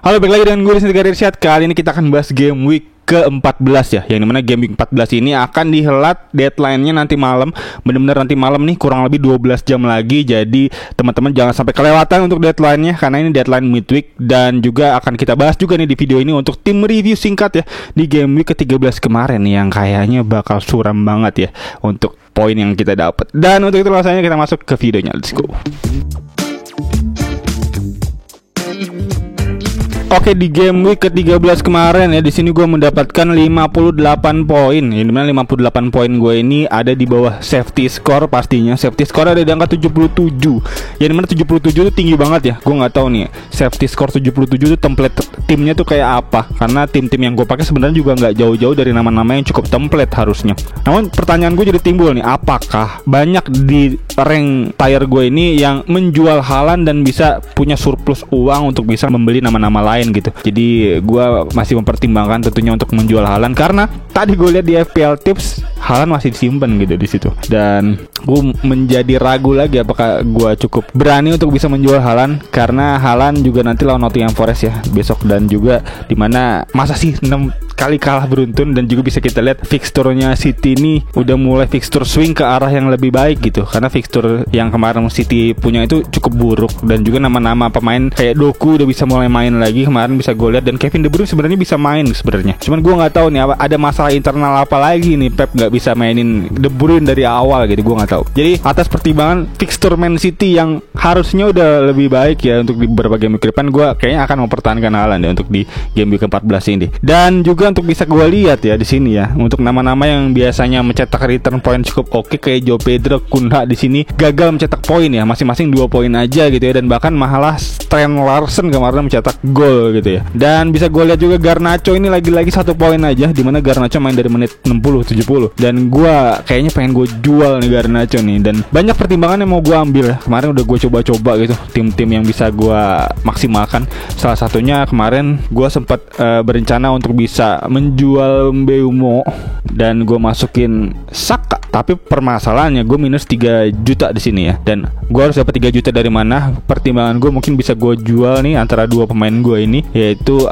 Halo, balik lagi dengan gue Rizky Irsyad. Kali ini kita akan bahas game week ke-14 ya. Yang dimana game week 14 ini akan dihelat deadline-nya nanti malam. Bener-bener nanti malam nih, kurang lebih 12 jam lagi. Jadi teman-teman jangan sampai kelewatan untuk deadline-nya, karena ini deadline midweek. Dan juga akan kita bahas juga nih di video ini untuk tim review singkat ya di game week ke-13 kemarin nih, yang kayaknya bakal suram banget ya untuk poin yang kita dapat. Dan untuk itu rasanya kita masuk ke videonya. Let's go. Oke, di game week ke-13 kemarin ya, di sini gue mendapatkan 58 poin. Yang dimana 58 poin gue ini ada di bawah safety score pastinya. Safety score ada di angka 77. Yang dimana 77 itu tinggi banget ya. Gue nggak tahu nih safety score 77 itu template timnya tuh kayak apa. Karena tim-tim yang gue pakai sebenarnya juga nggak jauh-jauh dari nama-nama yang cukup template harusnya. Namun pertanyaan gue jadi timbul nih, apakah banyak di rank tier gue ini yang menjual Haaland dan bisa punya surplus uang untuk bisa membeli nama-nama lain gitu. Jadi gue masih mempertimbangkan tentunya untuk menjual Haaland, karena tadi gue lihat di FPL Tips Haaland masih disimpan gitu di situ. Dan gue menjadi ragu lagi apakah gue cukup berani untuk bisa menjual Haaland, karena Haaland juga nanti lawan Nottingham Forest ya besok, dan juga dimana masa sih 6 kali kalah beruntun. Dan juga bisa kita lihat fixturnya City ini udah mulai fixture swing ke arah yang lebih baik gitu, karena fixture yang kemarin City punya itu cukup buruk. Dan juga nama-nama pemain kayak Doku udah bisa mulai main lagi kemarin, bisa gue lihat. Dan Kevin De Bruyne sebenarnya bisa main sebenarnya, cuman gue nggak tahu nih ada masalah internal apa lagi nih Pep nggak bisa mainin De Bruyne dari awal gitu, gue nggak tahu. Jadi atas pertimbangan fixture Man City yang harusnya udah lebih baik ya untuk di beberapa game ke depan, gue kayaknya akan mempertahankan Haaland ya untuk di game week ke-14 ini. Dan juga untuk bisa gue lihat ya di sini ya, untuk nama-nama yang biasanya mencetak return point cukup oke kayak Joe Pedro, Kunha di sini gagal mencetak poin ya, masing-masing 2 poin aja gitu ya. Dan bahkan malah Trent Larsen kemarin mencetak gol gitu ya. Dan bisa gue lihat juga Garnacho ini lagi-lagi 1 poin aja, dimana Garnacho main dari menit 60-70. Dan gue kayaknya pengen gue jual nih Garnacho nih. Dan banyak pertimbangan yang mau gue ambil. Kemarin udah gue coba-coba gitu tim-tim yang bisa gue maksimalkan. Salah satunya kemarin gue sempat berencana untuk bisa menjual Mbeumo dan gue masukin Saka. Tapi permasalahannya gue minus 3 juta di sini ya. Dan gue harus dapat 3 juta dari mana? Pertimbangan gue mungkin bisa gue jual nih antara 2 pemain gue ini, yaitu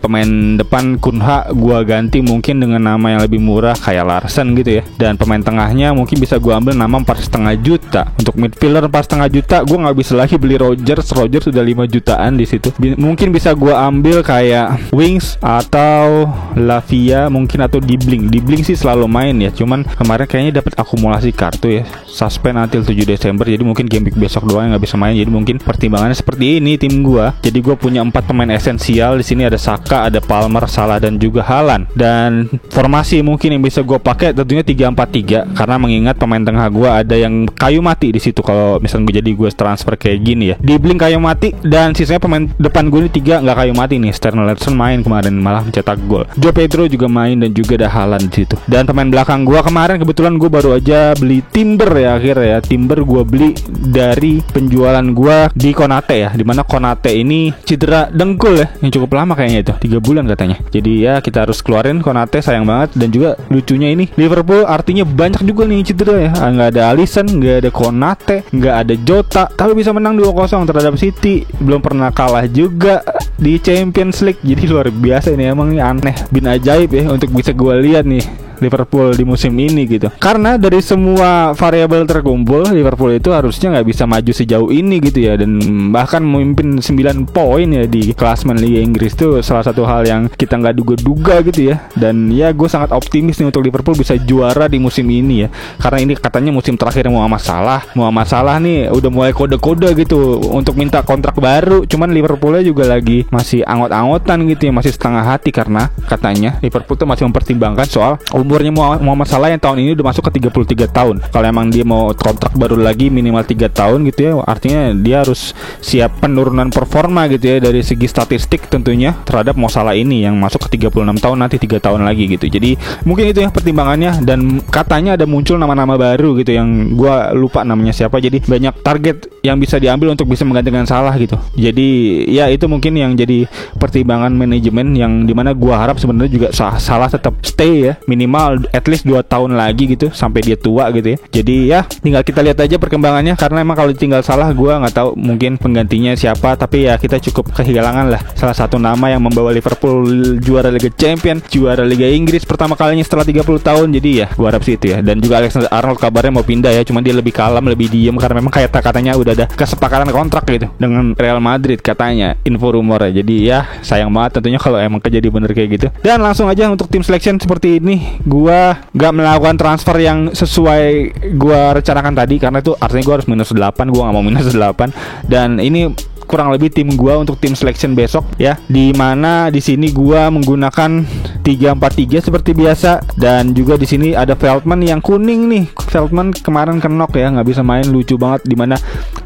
pemain depan Kunha gue ganti mungkin dengan nama yang lebih murah kayak Larsen gitu ya. Dan pemain tengahnya mungkin bisa gue ambil nama 4,5 juta. Untuk midfielder 4,5 juta gue nggak bisa lagi beli Rogers sudah 5 jutaan di situ. Mungkin bisa gue ambil kayak Wings atau Lavia mungkin, atau Dibling sih selalu main ya. Cuman kemarin kayaknya dapat akumulasi kartu ya, suspend until 7 Desember. Jadi mungkin game week besok doang yang nggak bisa main. Jadi mungkin pertimbangannya seperti ini tim gua. Jadi gua punya 4 pemain esensial di sini, ada Saka, ada Palmer, Salah, dan juga Haaland. Dan formasi mungkin yang bisa gua pakai tentunya 3-4-3, karena mengingat pemain tengah gua ada yang kayu mati di situ kalau misalnya jadi gua transfer kayak gini ya. Dibling kayu mati, dan sisanya pemain depan gua ini 3 nggak kayu mati nih. Sterling Larsen main kemarin malah mencetak gol. Joe Pedro juga main, dan juga ada Haaland di situ. Dan pemain belakang gua kemarin kebetulan gue baru aja beli Timber ya akhirnya ya. Timber gue beli dari penjualan gue di Konate ya, dimana Konate ini cedera dengkul ya, yang cukup lama kayaknya itu 3 bulan katanya. Jadi ya kita harus keluarin Konate, sayang banget. Dan juga lucunya ini Liverpool artinya banyak juga nih cedera ya. Nggak ada Alisson, nggak ada Konate, nggak ada Jota, tapi bisa menang 2-0 terhadap City. Belum pernah kalah juga di Champions League. Jadi luar biasa ini, emang ini aneh bin ajaib ya untuk bisa gue lihat nih Liverpool di musim ini gitu. Karena dari semua variabel terkumpul, Liverpool itu harusnya nggak bisa maju sejauh ini gitu ya. Dan bahkan memimpin 9 poin ya di klasemen Liga Inggris itu salah satu hal yang kita nggak duga-duga gitu ya. Dan ya gue sangat optimis nih untuk Liverpool bisa juara di musim ini ya. Karena ini katanya musim terakhir Muhammad Salah nih udah mulai kode-kode gitu untuk minta kontrak baru. Cuman Liverpoolnya juga lagi masih angot-angotan gitu ya, masih setengah hati, karena katanya Liverpool tuh masih mempertimbangkan soal umurnya Muhammad Salah yang tahun ini udah masuk ke 33 tahun. Kalau emang dia mau kontrak baru lagi minimal 3 tahun gitu ya, artinya dia harus siap penurunan performa gitu ya dari segi statistik tentunya terhadap Mo Salah ini yang masuk ke 36 tahun nanti 3 tahun lagi gitu. Jadi mungkin itu ya pertimbangannya. Dan katanya ada muncul nama-nama baru gitu yang gua lupa namanya siapa. Jadi banyak target yang bisa diambil untuk bisa menggantikan Salah gitu. Jadi ya itu mungkin yang jadi pertimbangan manajemen, yang dimana gua harap sebenarnya juga Salah tetap stay ya, minimal minimal at least 2 tahun lagi gitu sampai dia tua gitu ya. Jadi ya tinggal kita lihat aja perkembangannya, karena emang kalau tinggal salah gue nggak tahu mungkin penggantinya siapa, tapi ya kita cukup kehilangan lah salah satu nama yang membawa Liverpool juara Liga Champions, juara Liga Inggris pertama kalinya setelah 30 tahun. Jadi ya gue harap sih itu ya. Dan juga Alexander-Arnold kabarnya mau pindah ya, cuman dia lebih kalem, lebih diem karena memang kayak katanya udah ada kesepakatan kontrak gitu dengan Real Madrid katanya, info rumornya. Jadi ya sayang banget tentunya kalau emang kejadian bener kayak gitu. Dan langsung aja untuk tim selection seperti ini, gua gak melakukan transfer yang sesuai gua rencanakan tadi, karena itu artinya gua harus -8, gua gak mau -8. Dan ini kurang lebih tim gua untuk tim selection besok ya, di mana di sini gua menggunakan 3-4-3 seperti biasa. Dan juga di sini ada Veltman yang kuning nih. Veltman kemarin kenok ya, nggak bisa main, lucu banget, dimana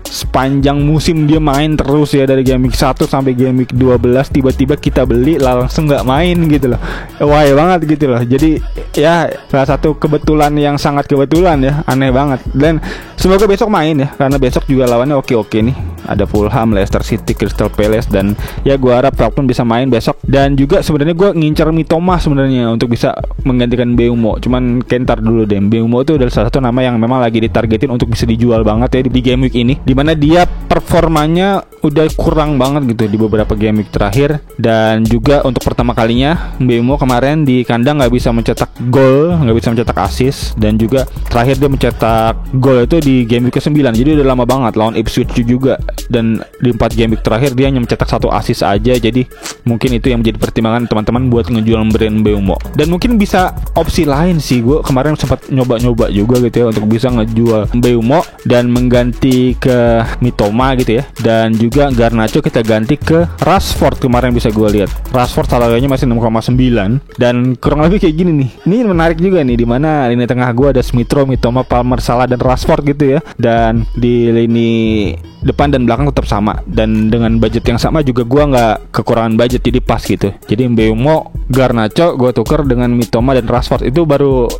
sepanjang musim dia main terus ya, dari game week 1 sampai game week 12 tiba-tiba kita beli langsung nggak main gitu loh. Wah banget gitu loh. Jadi ya salah satu kebetulan yang sangat kebetulan ya, aneh banget. Dan semoga besok main ya, karena besok juga lawannya oke-oke nih. Ada Fulham, Leicester City, Crystal Palace, dan ya gue harap Veltman bisa main besok. Dan juga sebenarnya gue ngincar Mitoma sebenarnya untuk bisa menggantikan Mbeumo, cuman kentar dulu deh. Mbeumo itu adalah salah satu nama yang memang lagi ditargetin untuk bisa dijual banget ya di game week ini, dimana dia performanya udah kurang banget gitu di beberapa game week terakhir. Dan juga untuk pertama kalinya Mbeumo kemarin di kandang nggak bisa mencetak gol, nggak bisa mencetak assist. Dan juga terakhir dia mencetak gol itu di game week ke-9, jadi udah lama banget lawan Ipswich juga. Dan di 4 game week terakhir dia hanya mencetak 1 assist aja. Jadi mungkin itu yang menjadi pertimbangan teman-teman buat ngejual brand Mbeumo. Dan mungkin bisa opsi lain sih, gue kemarin sempat nyoba-nyoba juga gitu ya untuk bisa ngejual Mbeumo dan mengganti ke Mitoma gitu ya. Dan juga Garnacho kita ganti ke Rashford. Kemarin bisa gue lihat Rashford salahnya masih 6,9. Dan kurang lebih kayak gini nih. Ini menarik juga nih, dimana lini tengah gue ada Smith Rowe, Mitoma, Palmer, Salah, dan Rashford gitu ya. Dan di lini depan dan belakang tetap sama, dan dengan budget yang sama juga gue nggak kekurangan budget, jadi pas gitu. Jadi Mbeumo, Garnacho gue tuker dengan Mitoma dan Rashford. Itu baru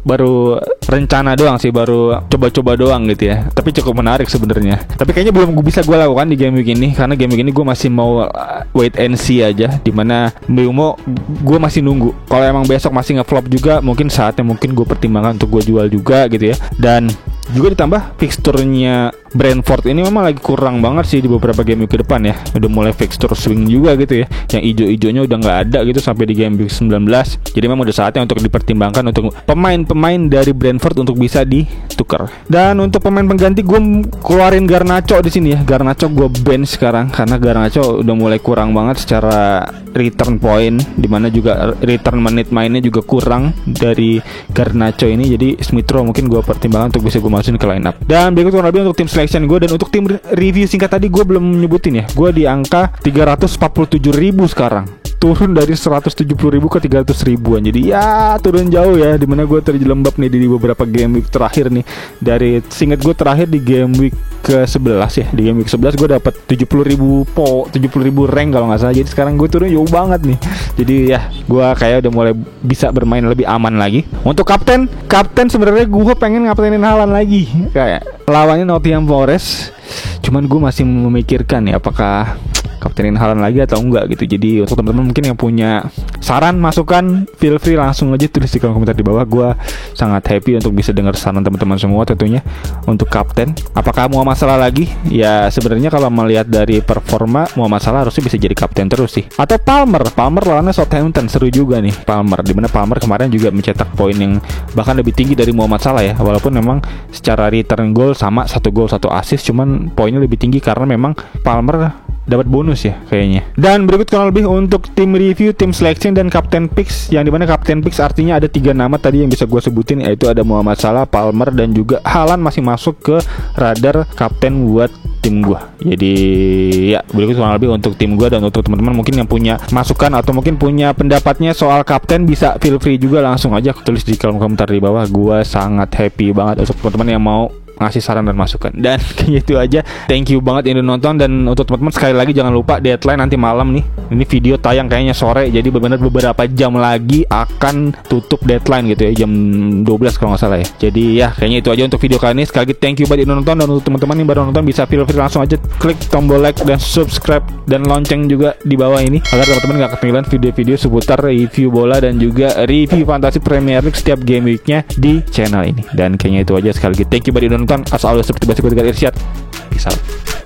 rencana doang sih, baru coba-coba doang gitu ya, tapi cukup menarik sebenarnya. Tapi kayaknya belum bisa gue lakukan di game week ini, karena game week ini gue masih mau wait and see aja, dimana Mbeumo gue masih nunggu. Kalau emang besok masih ngeflop juga, mungkin saatnya mungkin gue pertimbangkan untuk gue jual juga gitu ya. Dan juga ditambah fixturnya Brentford ini memang lagi kurang banget sih di beberapa game week ke depan ya. Udah mulai fixture swing juga gitu ya, yang ijo-ijonya udah nggak ada gitu sampai di game week 19. Jadi memang udah saatnya untuk dipertimbangkan untuk pemain-pemain dari Brentford untuk bisa ditukar. Dan untuk pemain pengganti gue keluarin Garnacho di sini ya. Garnacho gue bench sekarang karena Garnacho udah mulai kurang banget secara return point, dimana juga return menit mainnya juga kurang dari Garnacho ini. Jadi Smith Rowe mungkin gue pertimbangkan untuk bisa gue masukin ke line up. Dan berikut kurang lebih untuk tim selection gue. Dan untuk tim review singkat tadi gue belum nyebutin ya, gue di angka 347.000 sekarang, turun dari 170.000 ke 300.000-an. Jadi ya turun jauh ya, dimana gue terjelembab nih di beberapa game week terakhir nih. Dari singkat gue terakhir di game week ke-11 ya, di game week 11 gue dapat 70.000 rank kalau nggak salah. Jadi sekarang gue turun jauh banget nih. Jadi ya gue kayak udah mulai bisa bermain lebih aman lagi. Untuk kapten sebenarnya gue pengen ngaptenin Haaland lagi, kayak lawannya Nottingham Forest. Cuman gue masih memikirkan ya apakah kaptenin Haaland lagi atau enggak gitu. Jadi untuk teman-teman mungkin yang punya saran, masukan, feel free langsung aja tulis di kolom komentar di bawah. Gue sangat happy untuk bisa dengar saran teman-teman semua tentunya. Untuk kapten, apakah Muhammad Salah lagi? Ya sebenarnya kalau melihat dari performa, Muhammad Salah harusnya bisa jadi kapten terus sih. Atau Palmer lawannya Southampton, seru juga nih Palmer. Dimana Palmer kemarin juga mencetak poin yang bahkan lebih tinggi dari Muhammad Salah ya. Walaupun memang secara return goal sama, 1 gol 1 assist, cuman poinnya lebih tinggi karena memang Palmer dapat bonus ya kayaknya. Dan berikut kurang lebih untuk tim review, tim selection, dan captain picks, yang dimana captain picks artinya ada 3 nama tadi yang bisa gue sebutin, yaitu ada Muhammad Salah, Palmer, dan juga Haaland masih masuk ke radar kapten buat tim gue. Jadi ya berikut kurang lebih untuk tim gue. Dan untuk teman-teman mungkin yang punya masukan atau mungkin punya pendapatnya soal kapten, bisa feel free juga langsung aja tulis di kolom komentar di bawah. Gue sangat happy banget untuk teman-teman yang mau ngasih saran dan masukan. Dan kayak gitu aja. Thank you banget yang udah nonton. Dan untuk teman-teman sekali lagi jangan lupa deadline nanti malam nih. Ini video tayang kayaknya sore, jadi benar-benar beberapa jam lagi akan tutup deadline gitu ya, jam 12 kalau nggak salah ya. Jadi ya kayaknya itu aja untuk video kali ini. Sekali lagi thank you buat yang udah nonton. Dan untuk teman-teman yang baru nonton bisa feel free langsung aja klik tombol like dan subscribe dan lonceng juga di bawah ini agar teman-teman nggak ketinggalan video-video seputar review bola dan juga review Fantasy Premier League setiap game weeknya di channel ini. Dan kayaknya itu aja. Sekali lagi thank you buat yang udah nonton. As always seperti biasa gue Irsyad. Peace out.